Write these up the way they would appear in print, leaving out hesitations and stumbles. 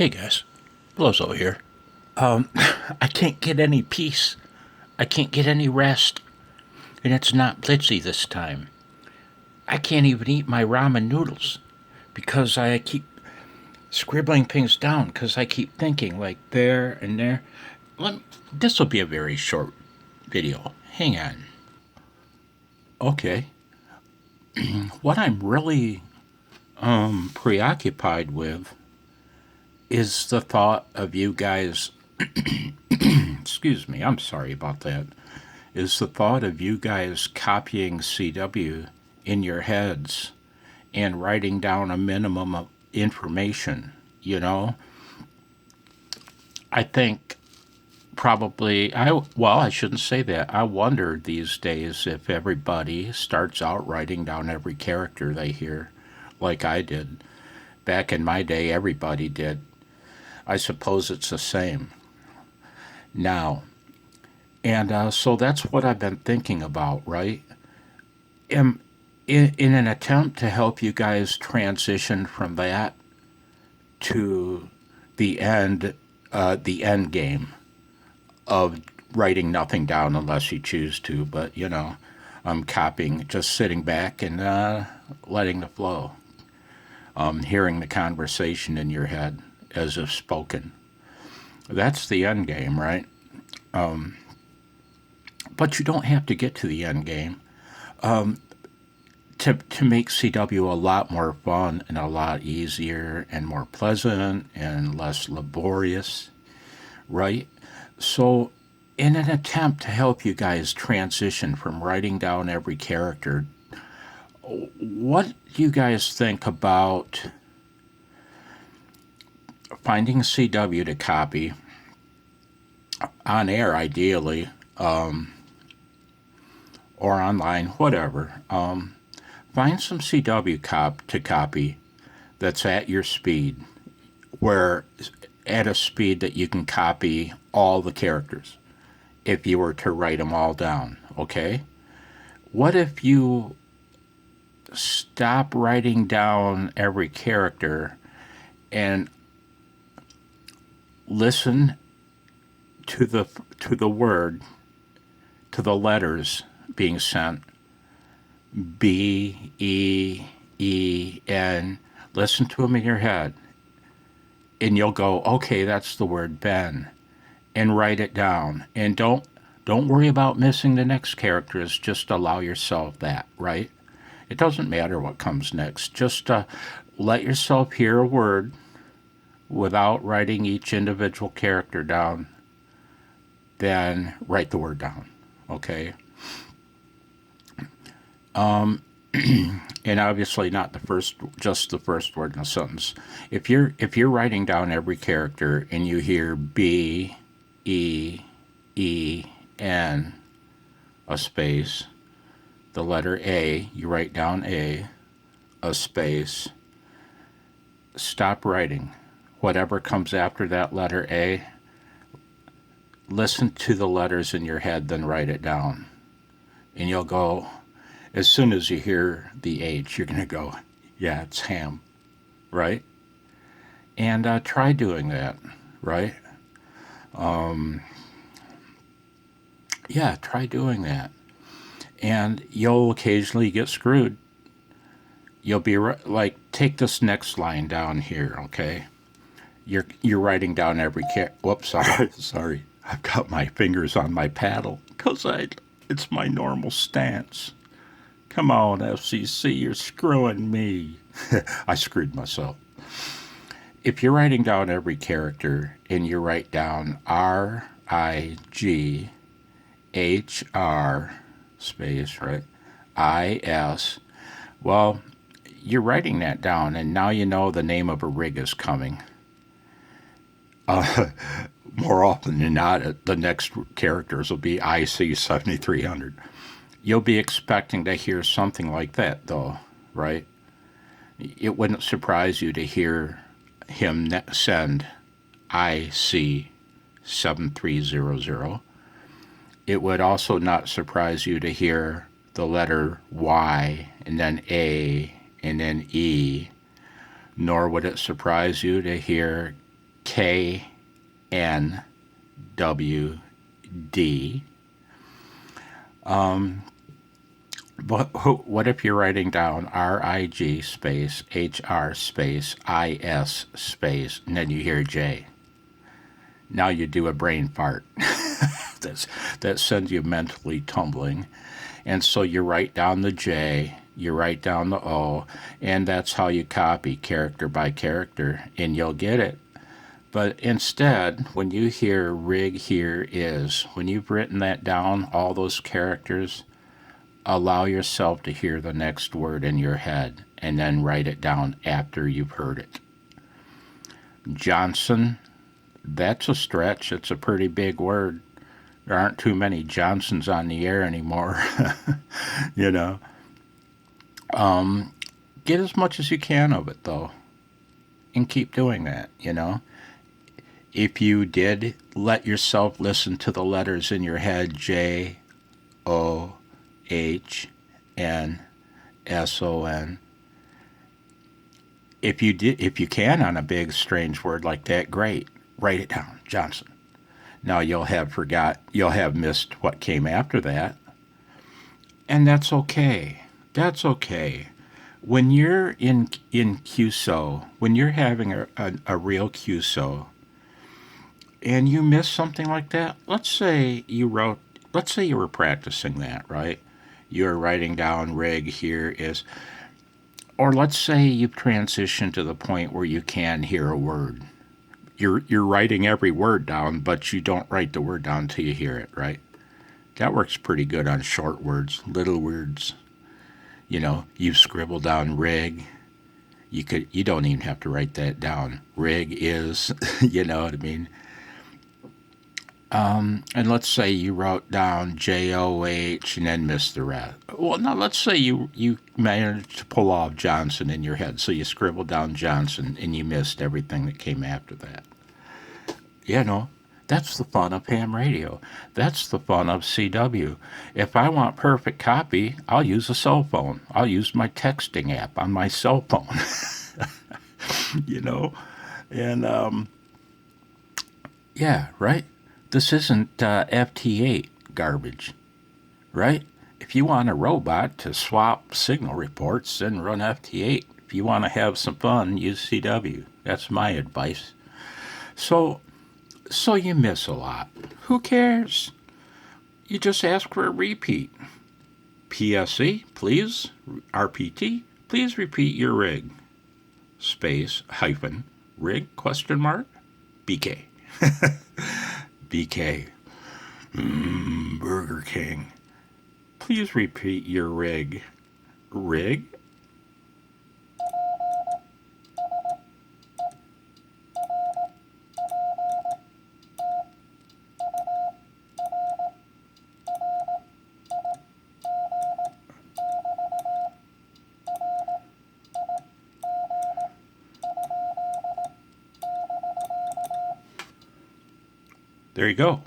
Hey guys, Blowzo here. I can't get any peace. I can't get any rest. And it's not Blitzy this time. I can't even eat my ramen noodles because I keep scribbling things down because I keep thinking like there and there. This will be a very short video. Hang on. Okay. What I'm really preoccupied with is the thought of you guys. Excuse me, I'm sorry about that. Is the thought of you guys copying CW in your heads and writing down a minimum of information, you know? I think probably, I shouldn't say that. I wonder these days if everybody starts out writing down every character they hear, like I did. Back in my day, everybody did. I suppose it's the same now. And so that's what I've been thinking about, right? In, in an attempt to help you guys transition from that to the end game of writing nothing down unless you choose to, but I'm copying, just sitting back and letting the flow, hearing the conversation in your head as if spoken. That's the end game, right? But you don't have to get to the end game to make CW a lot more fun and a lot easier and more pleasant and less laborious, right? So, in an attempt to help you guys transition from writing down every character, what do you guys think about finding CW to copy on air, ideally, or online, whatever? Find some CW to copy that's at your speed, where at a speed that you can copy all the characters if you were to write them all down, okay? What if you stop writing down every character and listen to the word, to the letters being sent, B, E, E, N. Listen to them in your head. And you'll go, okay, that's the word Ben. And write it down. And don't worry about missing the next characters. Just allow yourself that, right? It doesn't matter what comes next. Just let yourself hear a word without writing each individual character down. Then write the word down, okay? And obviously not just the first word in a sentence. If you're writing down every character and you hear B, E, E, N, a space, the letter A, you write down A, space, stop writing. Whatever comes after that letter A, listen to the letters in your head, then write it down. And you'll go, as soon as you hear the H, you're going to go, yeah, it's ham, right? And try doing that, right? Yeah, try doing that. And you'll occasionally get screwed. You'll be like, take this next line down here, okay? You're writing down every whoops, sorry. I've got my fingers on my paddle because it's my normal stance. Come on, FCC, you're screwing me. I screwed myself. If you're writing down every character and you write down RIGHR space, right? IS, well, you're writing that down and now you know the name of a rig is coming. More often than not, the next characters will be IC 7300. You'll be expecting to hear something like that, though, right? It wouldn't surprise you to hear him send IC 7300. It would also not surprise you to hear the letter Y and then A and then E, nor would it surprise you to hear KNWD. But what if you're writing down RIG space HR space IS space and then you hear J? Now you do a brain fart. That sends you mentally tumbling. And so you write down the J, you write down the O, and that's how you copy character by character, and you'll get it. But instead, when you hear rig here is, when you've written that down, all those characters, allow yourself to hear the next word in your head and then write it down after you've heard it. Johnson, that's a stretch. It's a pretty big word. There aren't too many Johnsons on the air anymore. you know. Get as much as you can of it, though, and keep doing that. If you did let yourself listen to the letters in your head, J, O, H, N, S, O, N. If you can on a big strange word like that, great. Write it down, Johnson. Now you'll have missed what came after that. And that's okay. That's okay. When you're in QSO, when you're having a real QSO, and you miss something like that, let's say you were practicing that, right? You're writing down rig here is, or let's say you've transitioned to the point where you can hear a word. You're writing every word down, but you don't write the word down till you hear it, right? That works pretty good on short words, little words. You've scribbled down rig. You don't even have to write that down. Rig is, you know what I mean? And let's say you wrote down JOH and then missed the rest. Well, now let's say you managed to pull off Johnson in your head, so you scribbled down Johnson and you missed everything that came after that. That's the fun of ham radio. That's the fun of CW. If I want perfect copy, I'll use a cell phone. I'll use my texting app on my cell phone. And yeah, right? This isn't FT8 garbage, right? If you want a robot to swap signal reports, then run FT8. If you want to have some fun, use CW. That's my advice. So you miss a lot. Who cares? You just ask for a repeat. PSE, please. RPT, please repeat your rig. Space, hyphen, rig, question mark, BK. BK. Burger King. Please repeat your rig. Rig? There you go.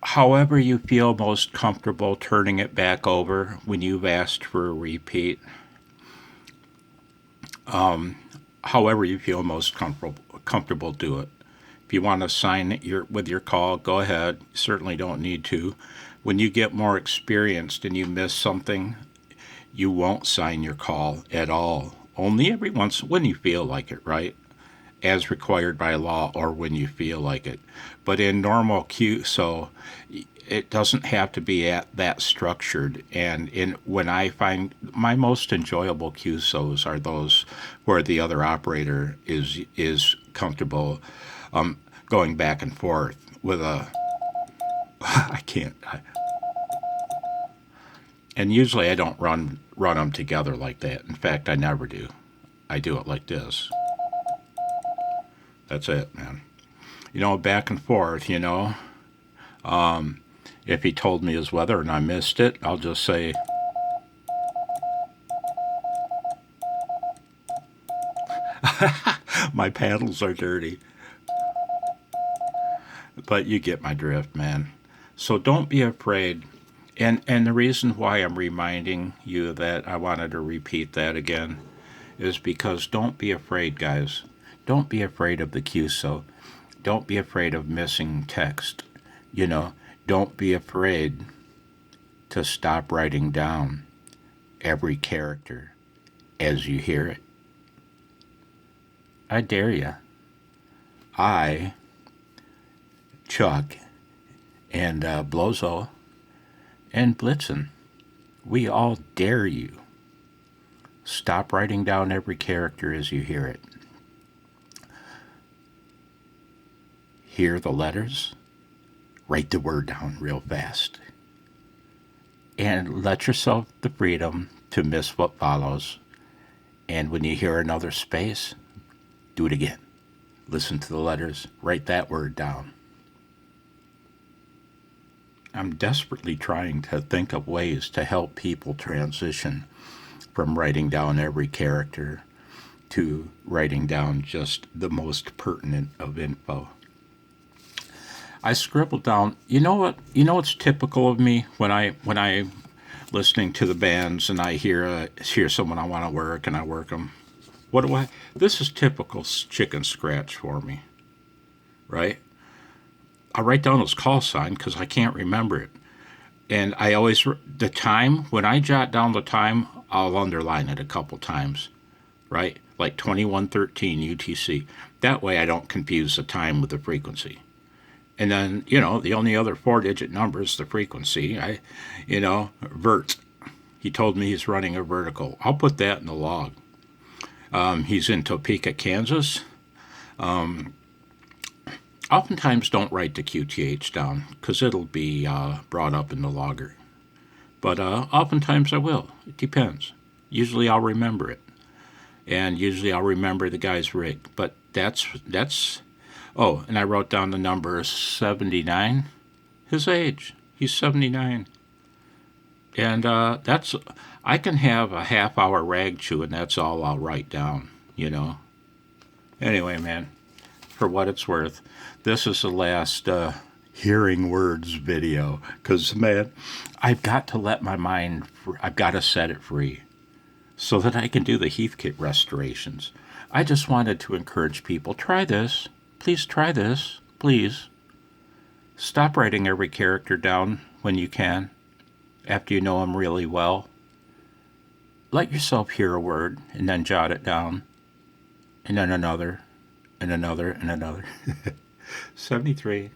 However you feel most comfortable turning it back over when you've asked for a repeat, however you feel most comfortable, do it. If you want to sign it with your call, go ahead. You certainly don't need to. When you get more experienced and you miss something, you won't sign your call at all. Only every once when you feel like it, right? As required by law or when you feel like it. But in normal QSO, it doesn't have to be that structured. And when I find my most enjoyable QSOs are those where the other operator is comfortable going back and forth with and usually I don't run them together like that. In fact, I never do. I do it like this. That's it, man. Back and forth, If he told me his weather and I missed it, I'll just say, my paddles are dirty. But you get my drift, man. So don't be afraid. And the reason why I'm reminding you that I wanted to repeat that again is because don't be afraid, guys. Don't be afraid of the QSO. Don't be afraid of missing text. You know, don't be afraid to stop writing down every character as you hear it. I dare you. I, Chuck, and Blowzo, and Blitzen, we all dare you. Stop writing down every character as you hear it. Hear the letters, write the word down real fast. And let yourself the freedom to miss what follows. And when you hear another space, do it again. Listen to the letters, write that word down. I'm desperately trying to think of ways to help people transition from writing down every character to writing down just the most pertinent of info. I scribbled down. You know what? You know what's typical of me when I listening to the bands and I hear someone I want to work and I work them. What do I? This is typical chicken scratch for me, right? I write down his call sign because I can't remember it, and I always the time when I jot down the time, I'll underline it a couple times, right? Like 2113 UTC. That way I don't confuse the time with the frequency. And then, the only other 4-digit number is the frequency. Vert. He told me he's running a vertical. I'll put that in the log. He's in Topeka, Kansas. Oftentimes don't write the QTH down because it'll be brought up in the logger. But oftentimes I will. It depends. Usually I'll remember it. And usually I'll remember the guy's rig. But that's oh, and I wrote down the number 79. His age. He's 79. And I can have a half-hour rag chew, and that's all I'll write down, Anyway, man, for what it's worth, this is the last hearing words video. Because, man, I've got to let my mind, I've got to set it free so that I can do the Heathkit restorations. I just wanted to encourage people, try this. Please try this. Please. Stop writing every character down when you can, after you know them really well. Let yourself hear a word and then jot it down. And then another, and another, and another. 73.